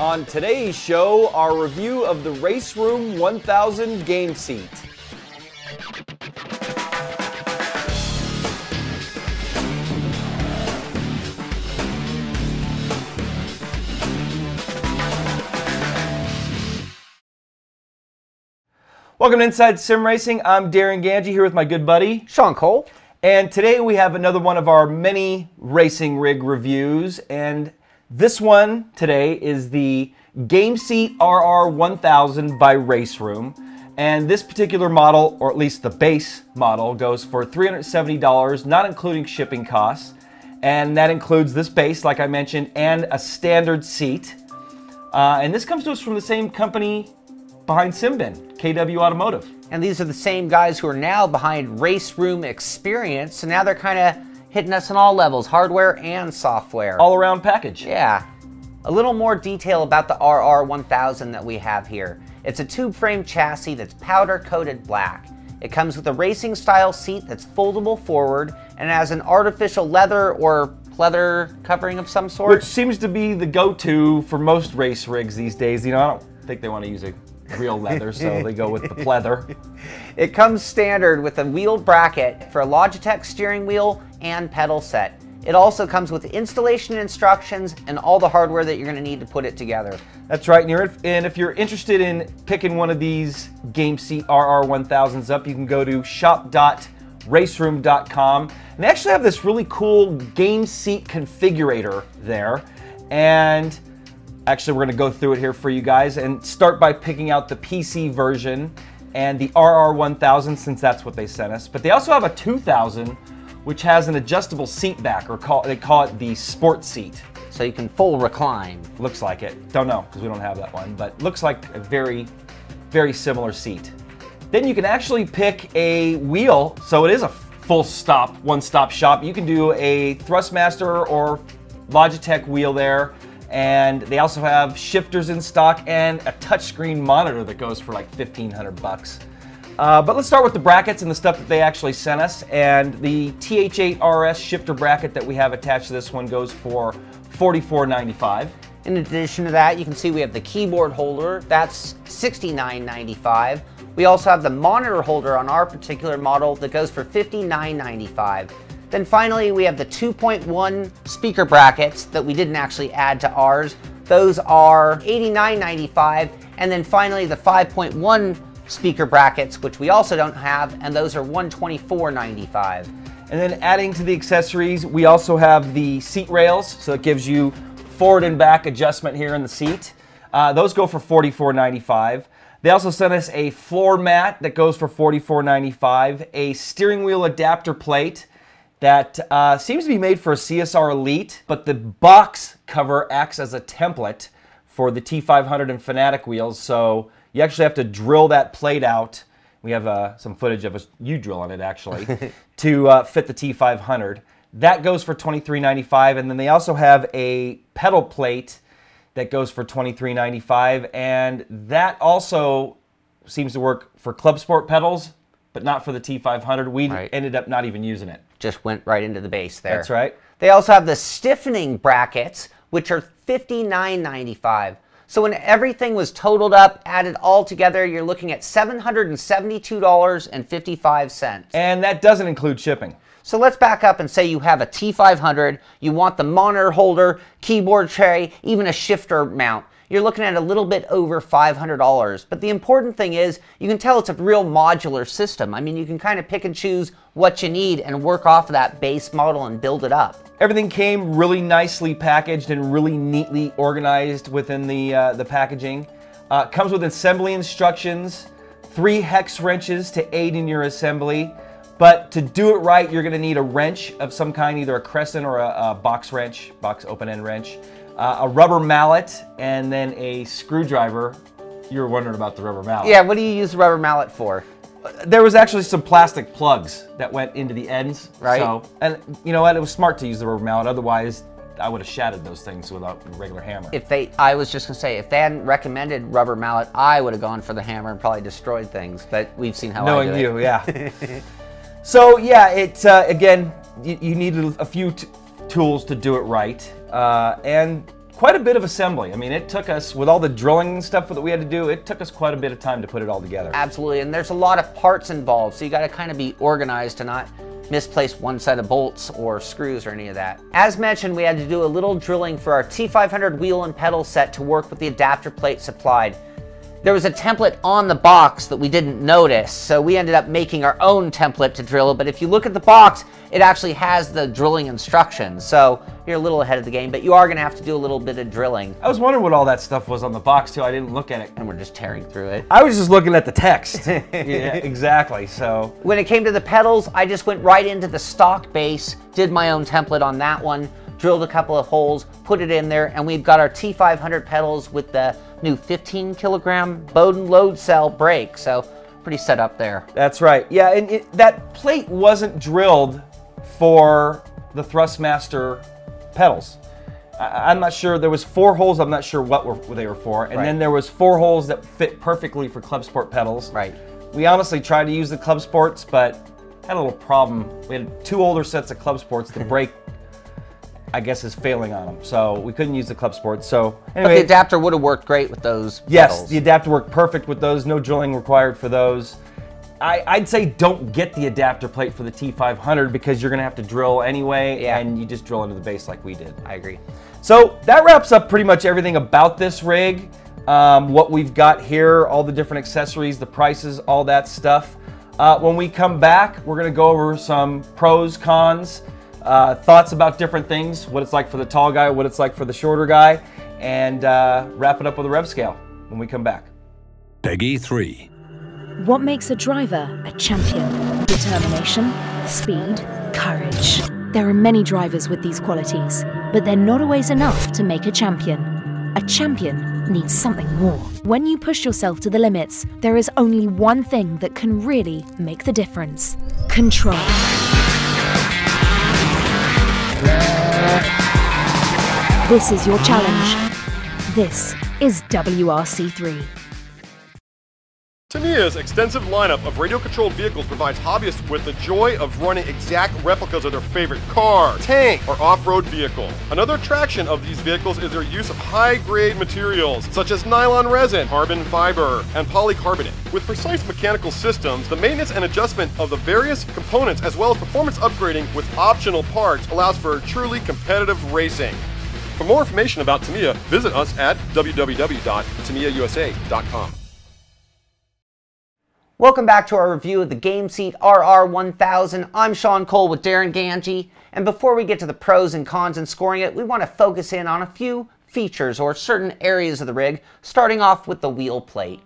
On today's show, our review of the Raceroom 1000 game seat. Welcome to Inside Sim Racing. I'm Darren Ganji here with my good buddy Sean Cole. And today we have another one of our many racing rig reviews, and this one today is the Gameseat RR1000 by Raceroom. And this particular model, or at least the base model, goes for $370, not including shipping costs. And that includes this base, like I mentioned, and a standard seat. And this comes to us from the same company behind Simbin, KW Automotive. And these are the same guys who are now behind Raceroom Experience, so now they're kind of hitting us on all levels, hardware and software. All-around package. Yeah. A little more detail about the RR1000 that we have here. It's a tube frame chassis that's powder-coated black. It comes with a racing style seat that's foldable forward and has an artificial leather or pleather covering of some sort. Which seems to be the go-to for most race rigs these days. You know, I don't think they want to use a real leather, so they go with the pleather. It comes standard with a wheel bracket for a Logitech steering wheel and pedal set. It also comes with installation instructions and all the hardware that you're going to need to put it together. That's right, and if you're interested in picking one of these Gameseat RR1000s up, you can go to shop.raceroom.com, and they actually have this really cool Gameseat configurator there. And actually, we're going to go through it here for you guys and start by picking out the PC version and the RR1000, since that's what they sent us. But they also have a 2000, which has an adjustable seat back, or they call it the sport seat. So you can full recline. Looks like it. Don't know, because we don't have that one, but looks like a very, very similar seat. Then you can actually pick a wheel, so it is a full stop, one-stop shop. You can do a Thrustmaster or Logitech wheel there. And they also have shifters in stock and a touchscreen monitor that goes for like 1,500 bucks. But let's start with the brackets and the stuff that they actually sent us. And the TH8 RS shifter bracket that we have attached to this one goes for $44.95. In addition to that, you can see we have the keyboard holder. That's $69.95. We also have the monitor holder on our particular model that goes for $59.95. Then finally, we have the 2.1 speaker brackets that we didn't actually add to ours. Those are $89.95. And then finally, the 5.1 speaker brackets, which we also don't have, and those are $124.95. And then adding to the accessories, we also have the seat rails. So it gives you forward and back adjustment here in the seat. Those go for $44.95. They also sent us a floor mat that goes for $44.95, a steering wheel adapter plate that seems to be made for a CSR Elite, but the box cover acts as a template for the T500 and Fanatec wheels, so you actually have to drill that plate out. We have some footage of you drilling it, actually, to fit the T500. That goes for $23.95, and then they also have a pedal plate that goes for $23.95, and that also seems to work for Club Sport pedals, but not for the T500. We ended up not even using it. Just went right into the base there. That's right. They also have the stiffening brackets, which are $59.95. So when everything was totaled up, added all together, you're looking at $772.55. And that doesn't include shipping. So let's back up and say you have a T500, you want the monitor holder, keyboard tray, even a shifter mount. You're looking at a little bit over $500. But the important thing is, you can tell it's a real modular system. I mean, you can kind of pick and choose what you need and work off of that base model and build it up. Everything came really nicely packaged and really neatly organized within the packaging. Comes with assembly instructions, 3 hex wrenches to aid in your assembly. But to do it right, you're going to need a wrench of some kind, either a crescent or a box wrench, box open-end wrench. A rubber mallet, and then a screwdriver. You were wondering about the rubber mallet. Yeah, what do you use the rubber mallet for? There was actually some plastic plugs that went into the ends. Right. So, and you know what? It was smart to use the rubber mallet. Otherwise, I would have shattered those things without a regular hammer. I was just going to say, if they hadn't recommended rubber mallet, I would have gone for the hammer and probably destroyed things. But we've seen how I do it. Knowing you, yeah. So, yeah, again, you needed a few tools to do it right. And quite a bit of assembly. I mean, it took us, with all the drilling and stuff that we had to do, it took us quite a bit of time to put it all together. Absolutely, and there's a lot of parts involved, so you got to kind of be organized to not misplace one set of bolts or screws or any of that. As mentioned, we had to do a little drilling for our T500 wheel and pedal set to work with the adapter plate supplied. There was a template on the box that we didn't notice, so we ended up making our own template to drill, but if you look at the box, it actually has the drilling instructions, so you're a little ahead of the game, but you are going to have to do a little bit of drilling. I was wondering what all that stuff was on the box too. I didn't look at it. And we're just tearing through it. I was just looking at the text. Yeah, exactly, so. When it came to the pedals, I just went right into the stock base, did my own template on that one, drilled a couple of holes, put it in there, and we've got our T500 pedals with the new 15 kilogram Bowden load cell brake, so pretty set up there. That's right. Yeah, and that plate wasn't drilled for the Thrustmaster pedals. I'm not sure. There was 4 holes. I'm not sure what they were for, and then there was 4 holes that fit perfectly for Club Sport pedals. Right. We honestly tried to use the Club Sports, but had a little problem. We had 2 older sets of Club Sports. The brake, I guess, is failing on them, so we couldn't use the Club Sports. So anyway, but the adapter would have worked great with those pedals. Yes, the adapter worked perfect with those. No drilling required for those. I'd say don't get the adapter plate for the T500 because you're going to have to drill anyway, and you just drill into the base like we did. I agree. So that wraps up pretty much everything about this rig. What we've got here, all the different accessories, the prices, all that stuff. When we come back, we're going to go over some pros, cons, thoughts about different things, what it's like for the tall guy, what it's like for the shorter guy, and wrap it up with a rev scale when we come back. Peggy 3. What makes a driver a champion? Determination, speed, courage. There are many drivers with these qualities, but they're not always enough to make a champion. A champion needs something more. When you push yourself to the limits, there is only one thing that can really make the difference: control. This is your challenge. This is WRC3. Tamiya's extensive lineup of radio-controlled vehicles provides hobbyists with the joy of running exact replicas of their favorite car, tank, or off-road vehicle. Another attraction of these vehicles is their use of high-grade materials, such as nylon resin, carbon fiber, and polycarbonate. With precise mechanical systems, the maintenance and adjustment of the various components, as well as performance upgrading with optional parts, allows for truly competitive racing. For more information about Tamiya, visit us at www.tamiyausa.com. Welcome back to our review of the Gameseat RR1000. I'm Sean Cole with Darren Ganji, and before we get to the pros and cons and scoring it, we want to focus in on a few features or certain areas of the rig, starting off with the wheel plate.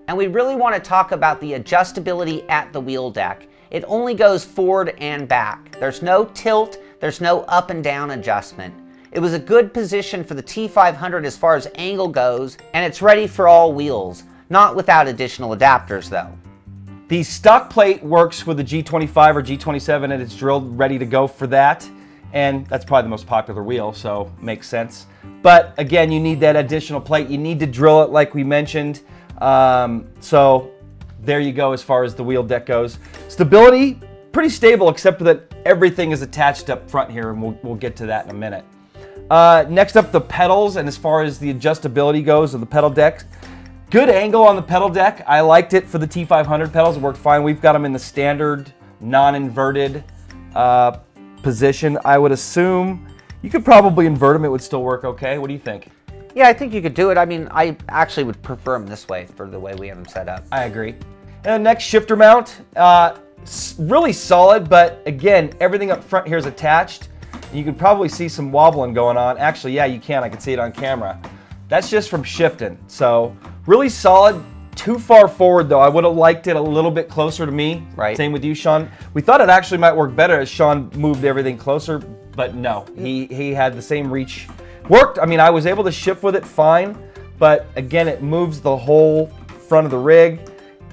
And we really want to talk about the adjustability at the wheel deck. It only goes forward and back. There's no tilt, there's no up and down adjustment. It was a good position for the T500 as far as angle goes, and it's ready for all wheels. Not without additional adapters though. The stock plate works with the G25 or G27 and it's drilled ready to go for that. And that's probably the most popular wheel, so makes sense. But again, you need that additional plate. You need to drill it like we mentioned. So there you go as far as the wheel deck goes. Stability, pretty stable except that everything is attached up front here, and we'll get to that in a minute. Next up, the pedals, and as far as the adjustability goes of the pedal deck, good angle on the pedal deck. I liked it for the T500 pedals. It worked fine. We've got them in the standard, non-inverted position. I would assume you could probably invert them. It would still work okay. What do you think? Yeah, I think you could do it. I mean, I actually would prefer them this way for the way we have them set up. I agree. And the next shifter mount, really solid, but again, everything up front here is attached. You can probably see some wobbling going on. Actually, yeah, you can. I can see it on camera. That's just from shifting. So really solid. Too far forward though. I would have liked it a little bit closer to me. Right. Same with you, Sean. We thought it actually might work better as Sean moved everything closer, but no. He had the same reach. Worked. I mean, I was able to shift with it fine, but again, it moves the whole front of the rig,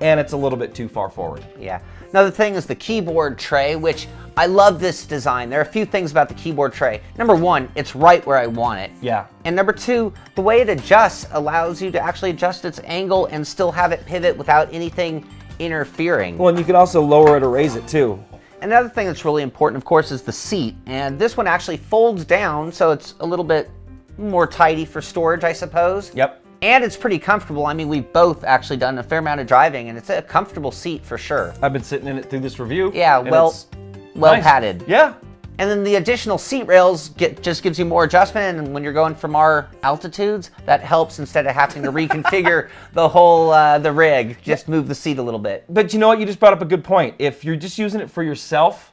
and it's a little bit too far forward. Yeah. Another thing is the keyboard tray, which I love this design. There are a few things about the keyboard tray. Number one, it's right where I want it. Yeah. And number two, the way it adjusts allows you to actually adjust its angle and still have it pivot without anything interfering. Well, and you can also lower it or raise it too. Another thing that's really important, of course, is the seat. And this one actually folds down, so it's a little bit more tidy for storage, I suppose. Yep. And it's pretty comfortable. I mean, we've both actually done a fair amount of driving, and it's a comfortable seat for sure. I've been sitting in it through this review. Yeah, well nice. padded. Yeah. And then the additional seat rails just gives you more adjustment, and when you're going from our altitudes, that helps instead of having to reconfigure the whole the rig. Just move the seat a little bit. But you know what? You just brought up a good point. If you're just using it for yourself,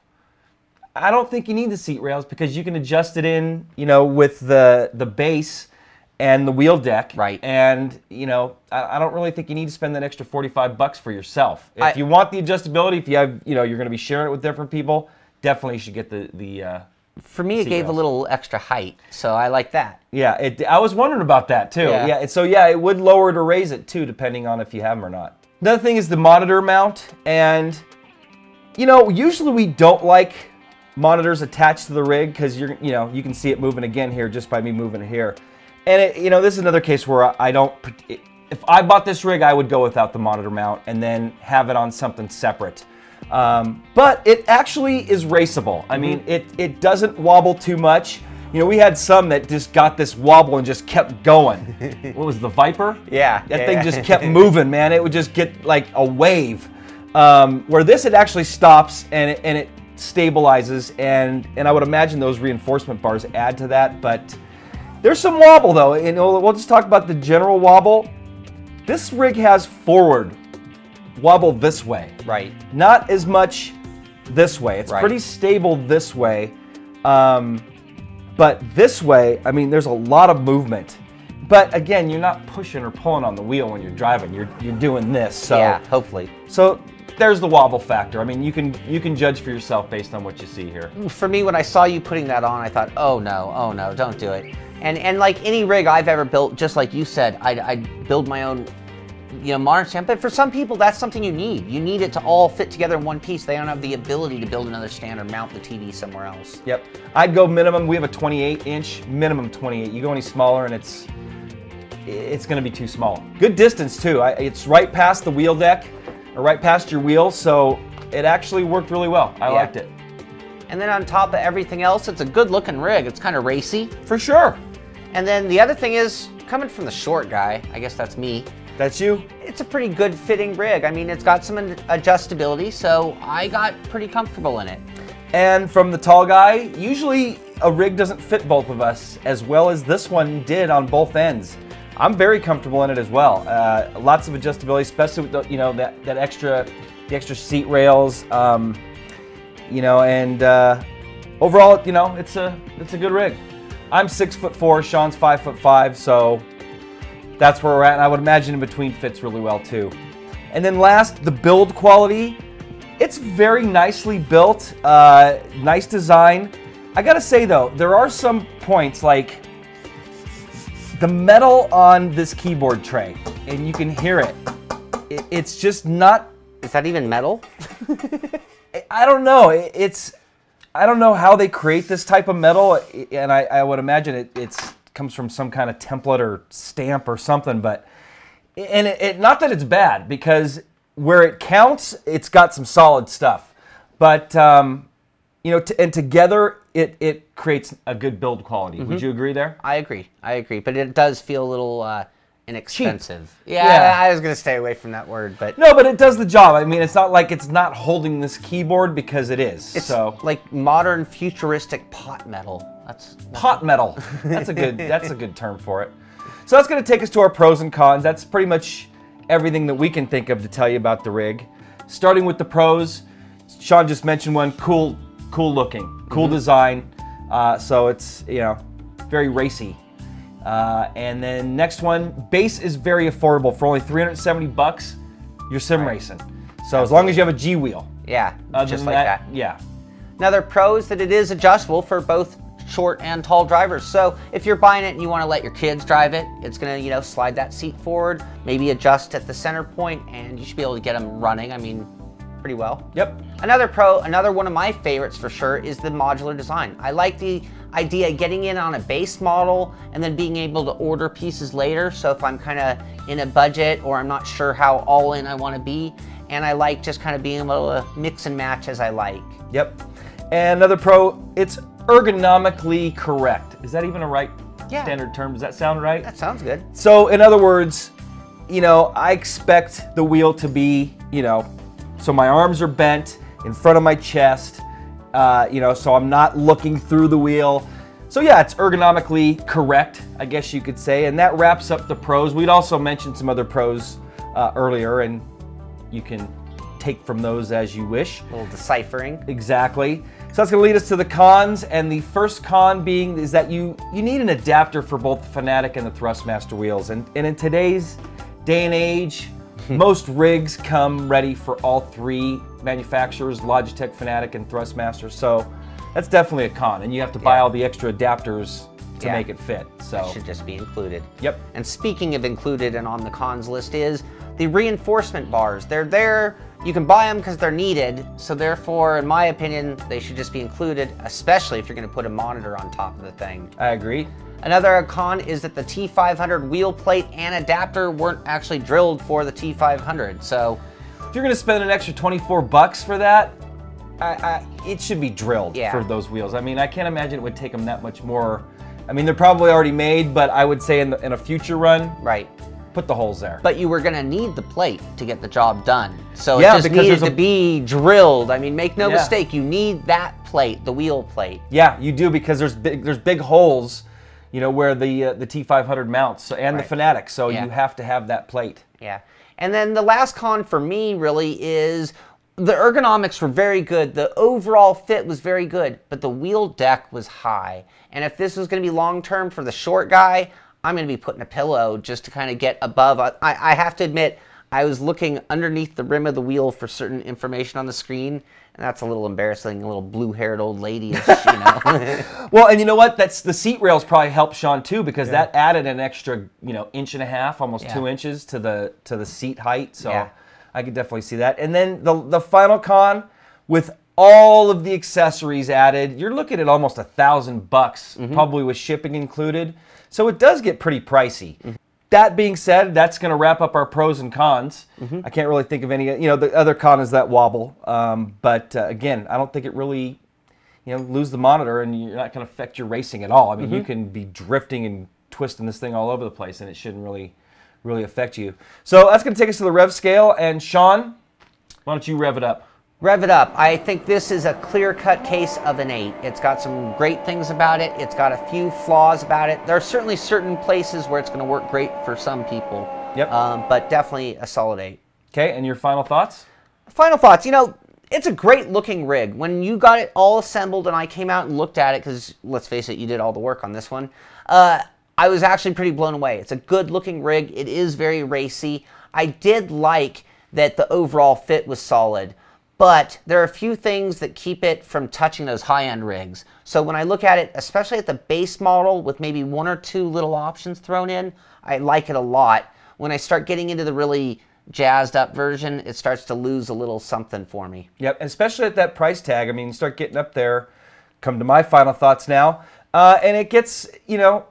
I don't think you need the seat rails because you can adjust it in, you know, with the base and the wheel deck. Right. And, you know, I don't really think you need to spend that extra $45 for yourself. If you want the adjustability, if you have, you know, you're going to be sharing it with different people, definitely you should get the for me, it gave a little extra height, so I like that. Yeah, I was wondering about that too. Yeah. So yeah, it would lower to raise it too, depending on if you have them or not. Another thing is the monitor mount, and you know, usually we don't like monitors attached to the rig because you you can see it moving again here just by me moving it here. And you know, this is another case where I don't. If I bought this rig, I would go without the monitor mount and then have it on something separate. But it actually is raceable. I mean, it doesn't wobble too much. You know, we had some that just got this wobble and just kept going. What was the Viper? Yeah. That thing just kept moving, man. It would just get like a wave. Where this, it actually stops and it stabilizes, and I would imagine those reinforcement bars add to that. But there's some wobble though, and we'll just talk about the general wobble. This rig has forward wobble this way. Right. Not as much this way. It's pretty stable this way. But this way, I mean, there's a lot of movement. But again, you're not pushing or pulling on the wheel when you're driving. You're doing this. So yeah, hopefully. So there's the wobble factor. I mean, you can judge for yourself based on what you see here. For me, when I saw you putting that on, I thought, oh no, don't do it. And like any rig I've ever built, just like you said, I'd build my own, you know, monitor stand. But for some people, that's something you need. You need it to all fit together in one piece. They don't have the ability to build another stand or mount the TV somewhere else. Yep. I'd go minimum. We have a 28-inch, minimum 28. You go any smaller and it's going to be too small. Good distance too. It's right past the wheel deck, or right past your wheels, so it actually worked really well. I liked it. And then on top of everything else, it's a good looking rig. It's kind of racy. For sure. And then the other thing is, coming from the short guy, I guess that's me. That's you? It's a pretty good fitting rig. I mean, it's got some adjustability, so I got pretty comfortable in it. And from the tall guy, usually a rig doesn't fit both of us as well as this one did on both ends. I'm very comfortable in it as well. Lots of adjustability, especially with the, you know, the extra seat rails. You know, and overall, you know, it's a good rig. I'm 6'4", Sean's 5'5", so that's where we're at. And I would imagine in between fits really well too. And then last, the build quality. It's very nicely built, nice design. I gotta say though, there are some points like the metal on this keyboard tray, and you can hear it. It's just not. Is that even metal? I don't know. I don't know how they create this type of metal, and I would imagine it comes from some kind of template or stamp or something. But not that it's bad, because where it counts, it's got some solid stuff. But you know, and together it creates a good build quality. Mm-hmm. Would you agree there? I agree. But it does feel a little inexpensive. Cheap. Yeah, I was going to stay away from that word, but no, but it does the job. I mean, it's not like it's not holding this keyboard, because it is. It's so like modern futuristic pot metal. That's pot metal. That's a good term for it. So that's going to take us to our pros and cons. That's pretty much everything that we can think of to tell you about the rig. Starting with the pros, Sean just mentioned one. Cool looking, cool design. So it's, you know, very racy. And then next one, base is very affordable. For only $370, you're sim racing. So as long as you have a G wheel. Yeah, just like that. Yeah. Another pro is that it is adjustable for both short and tall drivers. So if you're buying it and you want to let your kids drive it, it's going to, you know, slide that seat forward, maybe adjust at the center point, and you should be able to get them running. I mean, pretty well. Yep. Another one of my favorites for sure is the modular design. I like the idea of getting in on a base model and then being able to order pieces later. So if I'm kind of in a budget or I'm not sure how all in I want to be, and I like just kind of being able to mix and match as I like. Yep. And another pro, it's ergonomically correct. Is that even a right Yeah. Standard term. Does that sound right? That sounds good. So in other words, you know, I expect the wheel to be, you know, so my arms are bent in front of my chest, you know, so I'm not looking through the wheel. So yeah, it's ergonomically correct, I guess you could say, and that wraps up the pros. We'd also mentioned some other pros earlier, and you can take from those as you wish. A little deciphering. Exactly. So that's going to lead us to the cons, and the first con being is that you need an adapter for both the Fanatec and the Thrustmaster wheels, and in today's day and age, most rigs come ready for all three manufacturers, Logitech, Fanatec, and Thrustmaster, so that's definitely a con, and you have to buy all the extra adapters to make it fit. So that should just be included. Yep. And speaking of included and on the cons list is the reinforcement bars. They're there, you can buy them because they're needed, so therefore, in my opinion, they should just be included, especially if you're going to put a monitor on top of the thing. I agree. Another con is that the T500 wheel plate and adapter weren't actually drilled for the T500, so if you're going to spend an extra 24 bucks for that, it should be drilled for those wheels. I mean, I can't imagine it would take them that much more. I mean, they're probably already made, but I would say in a future run, put the holes there. But you were going to need the plate to get the job done, so it just needed to be drilled. I mean, make no mistake, you need that plate, the wheel plate. Yeah, you do, because there's big holes, you know, where the T500 mounts and the Fanatec, so you have to have that plate. Yeah, and then the last con for me really is the ergonomics were very good. The overall fit was very good, but the wheel deck was high. And if this was going to be long-term for the short guy, I'm going to be putting a pillow just to kind of get above. I have to admit, I was looking underneath the rim of the wheel for certain information on the screen, and that's a little embarrassing, a little blue-haired old lady-ish, you know. Well, and you know what? That's the seat rails probably helped Sean too, because that added an extra, you know, 1.5 inches, almost 2 inches to the seat height. So I could definitely see that. And then the final con, with all of the accessories added, you're looking at almost $1,000, probably with shipping included. So it does get pretty pricey. That being said, that's going to wrap up our pros and cons. I can't really think of any, you know, the other con is that wobble. But again, I don't think it really, you know, lose the monitor and you're not going to affect your racing at all. I mean, you can be drifting and twisting this thing all over the place and it shouldn't really affect you. So that's going to take us to the rev scale. And Sean, why don't you rev it up? Rev it up. I think this is a clear-cut case of an 8. It's got some great things about it. It's got a few flaws about it. There are certainly certain places where it's going to work great for some people. Yep. But definitely a solid 8. Okay, and your final thoughts? Final thoughts. You know, it's a great-looking rig. When you got it all assembled and I came out and looked at it, because let's face it, you did all the work on this one, I was actually pretty blown away. It's a good-looking rig. It is very racy. I did like that the overall fit was solid. But there are a few things that keep it from touching those high-end rigs. So when I look at it, especially at the base model with maybe 1 or 2 little options thrown in, I like it a lot. When I start getting into the really jazzed up version, it starts to lose a little something for me. Yep, especially at that price tag. I mean, you start getting up there, come to my final thoughts now, and it gets, you know,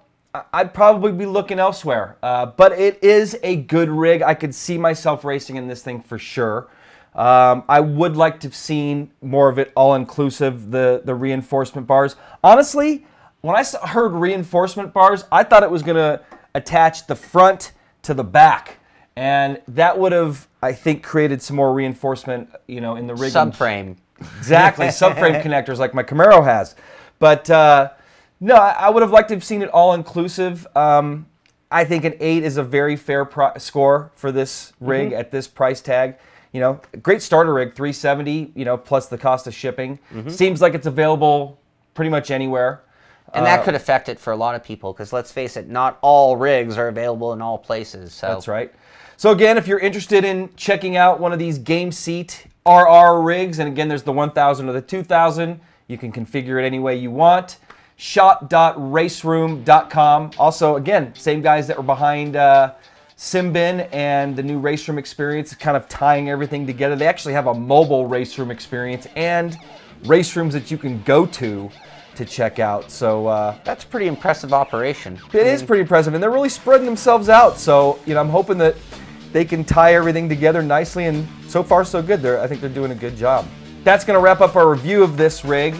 I'd probably be looking elsewhere. But it is a good rig. I could see myself racing in this thing for sure. I would like to have seen more of it all-inclusive, the reinforcement bars. Honestly, when I heard reinforcement bars, I thought it was going to attach the front to the back. And that would have, I think, created some more reinforcement, you know, in the rigging. Subframe. Exactly, subframe connectors like my Camaro has. But no, I would have liked to have seen it all-inclusive. I think an 8 is a very fair score for this rig at this price tag. You know, great starter rig, $370, you know, plus the cost of shipping. Seems like it's available pretty much anywhere. And that could affect it for a lot of people, because let's face it, not all rigs are available in all places. So. That's right. So again, if you're interested in checking out one of these Gameseat RR rigs, and again, there's the 1000 or the 2000, you can configure it any way you want. shop.raceroom.com. Also, again, same guys that were behind Simbin and the new Raceroom experience, kind of tying everything together. They actually have a mobile Raceroom experience and race rooms that you can go to check out. So that's a pretty impressive operation. It is pretty impressive, and they're really spreading themselves out. So, you know, I'm hoping that they can tie everything together nicely, and so far so good. I think they're doing a good job. That's going to wrap up our review of this rig.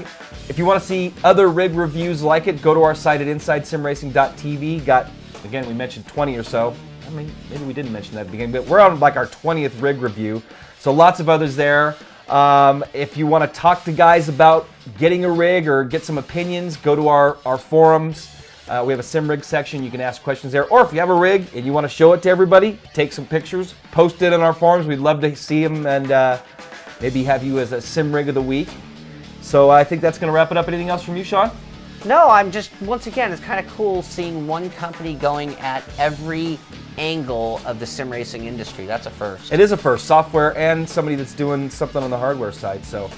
If you want to see other rig reviews like it, go to our site at InsideSimRacing.tv. Got, again, we mentioned 20 or so. I mean, maybe we didn't mention that at the beginning, but we're on like our 20th rig review. So lots of others there. If you want to talk to guys about getting a rig or get some opinions, go to our forums. We have a sim rig section. You can ask questions there. Or if you have a rig and you want to show it to everybody, take some pictures, post it on our forums. We'd love to see them and maybe have you as a sim rig of the week. So I think that's going to wrap it up. Anything else from you, Sean? No, I'm just, once again, it's kind of cool seeing one company going at every angle of the sim racing industry. That's a first. It is a first. Software and somebody that's doing something on the hardware side. So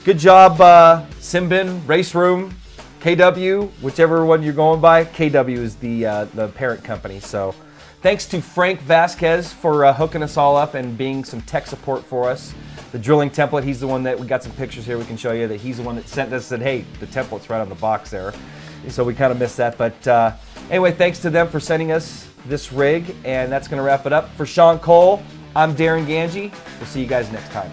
good job, Simbin, Raceroom, KW, whichever one you're going by. KW is the parent company. So thanks to Frank Vasquez for hooking us all up and being some tech support for us. The drilling template, he's the one that, we got some pictures here we can show you, that he's the one that sent us, said, hey, the template's right on the box there. So we kind of missed that. But anyway, thanks to them for sending us this rig. And that's going to wrap it up. For Sean Cole, I'm Darren Ganji. We'll see you guys next time.